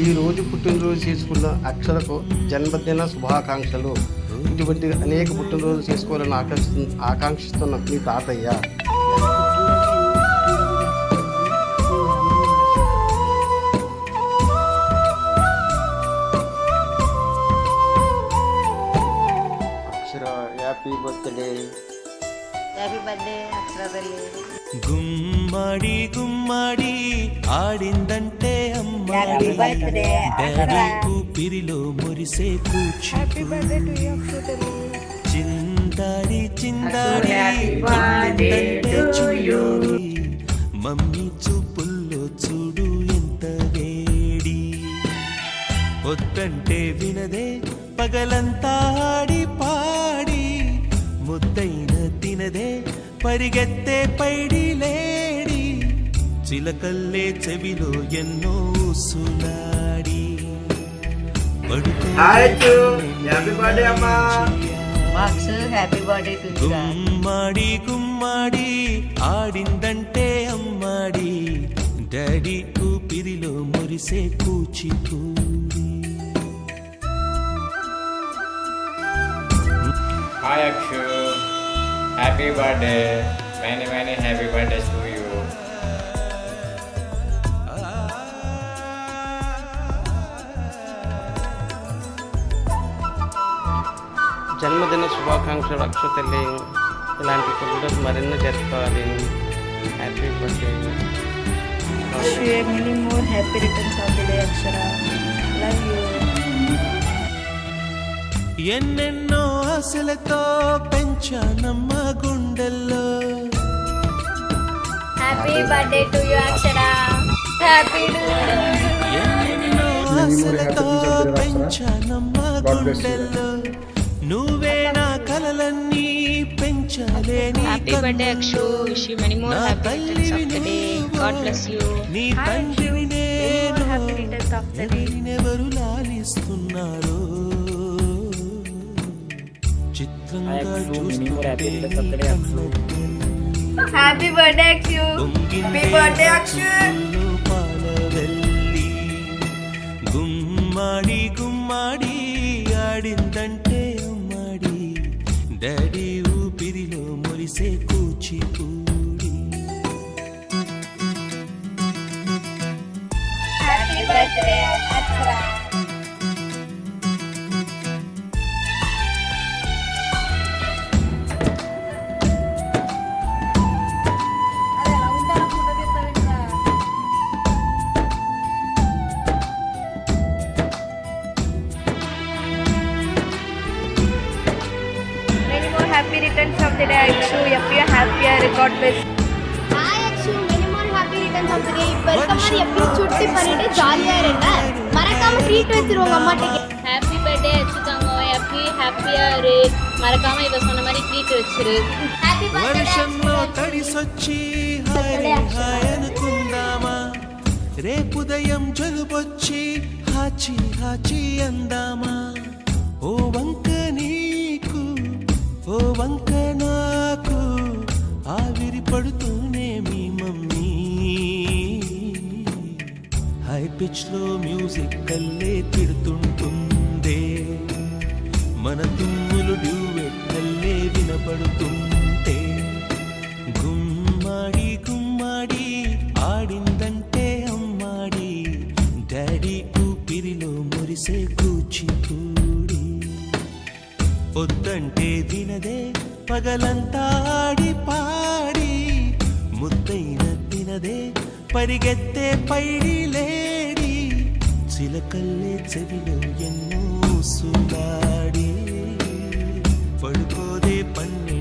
ఈరోజు పుట్టినరోజు చేసుకున్న అక్షరకు జన్మదిన శుభాకాంక్షలు. ఇటువంటి అనేక పుట్టినరోజు చేసుకోవాలని ఆకాంక్షిస్తున్న మీ తాతయ్య. అక్షర హ్యాపీ బర్త్డే. హ్యాపీ బర్త్డే అక్షర తల్లి. గుమ్మడి గుమ్మడి ఆడిందంటే అమ్మాడి, ఊపిరిలో మురిసే కూచిపూడి, చిందాడి చిందాడి చూడి, మమ్మీ చూపుల్లో చూడు ఎంత వేడి, వద్దంటే వినదే పగలంతా ఆడి పాడి, ముద్దైన తినదే పరిగెత్తే పైడి లేడి, చిలకల్లే చెవిలో ఎన్నో సులాడి, గుమ్మాడి గుమ్మాడి ఆడిందంటే అమ్మాడి, డాడీ ఊపిరిలో మురిసే Kuchipudi. Hi Akshu, happy birthday, many happy birthdays to you. జన్మదిన శుభాకాంక్షలు అక్ష తల్లి. ఇలాంటి కూడా మరెన్నో జరుపుకోవాలి. Happy birthday. Many more happy returns of the day Akshara. Love you. ఎన్నెన్నో ఆశలతో పెంచానమ్మ గుండెల్లో, Happy birthday to you Akshara. Happy ఎన్నెన్నో ఆశలతో పెంచానమ్మ గుండెల్లో, నువ్వే నా కలలన్నీ పెంచాలేని Happy birthday Akshu. Wish you many more happy returns of the day. God bless you. నీ తండ్రివి నేను, happy returns of the day. ఎవరు లాలిస్తున్నారో చిత్రంగా చూస్తుంటే Happy birthday Akshu. Happy birthday Akshu. Palavelli, గుమ్మాడి గుమ్మాడి ఆడిందంటే అమ్మాడి, డాడీ ఊపిరిలో మురిసే Kuchipudi. Happy birthday Akshara. Many more happy returns of the day Akshu. Happier, God bless. Hi Akshu, many more happy returns of the day. Welcome and எப்படி சுட்டி பண்ணிட்டு ஜாலியா இருங்க. மறக்காம ட்ரீட் வச்சிருவோங்க அம்மாட்டே. Happy birthday Akshu தங்கம். ஹாப்பியா இரு. மறக்காம இவ சொன்ன மாதிரி ட்ரீட் வச்சிரு. Happy birthday. వర్షంలో తడిసొచ్చి హాయ్ హాయ్ అనుకుందామా, రేపుదయం జలుబొచ్చి హాచి హాచి అందామా, ఓ వంక నీకు ఓ వంక నాకు ఆవిరి పడుతూనే మీ మమ్మీ, హై పిచ్ లో మ్యూజిక్ కల్లే తిడుతుంటుందే, మన తుమ్ములు డ్యూయెట్ కల్లే వినపడుతుంటే, గుమ్మాడి గుమ్మాడి ఆడిందంటే అమ్మాడి, డాడీ ఊపిరిలో మురిసే కూచిపూడి, వద్దంటే వినదే పగలంతా ఆడి పాడి, ముద్దైన తినదే పరిగెత్తే పైడి లేడి, చిలకల్లే చెవిలో ఎన్నో సులాడి, పడుకోదే పన్నె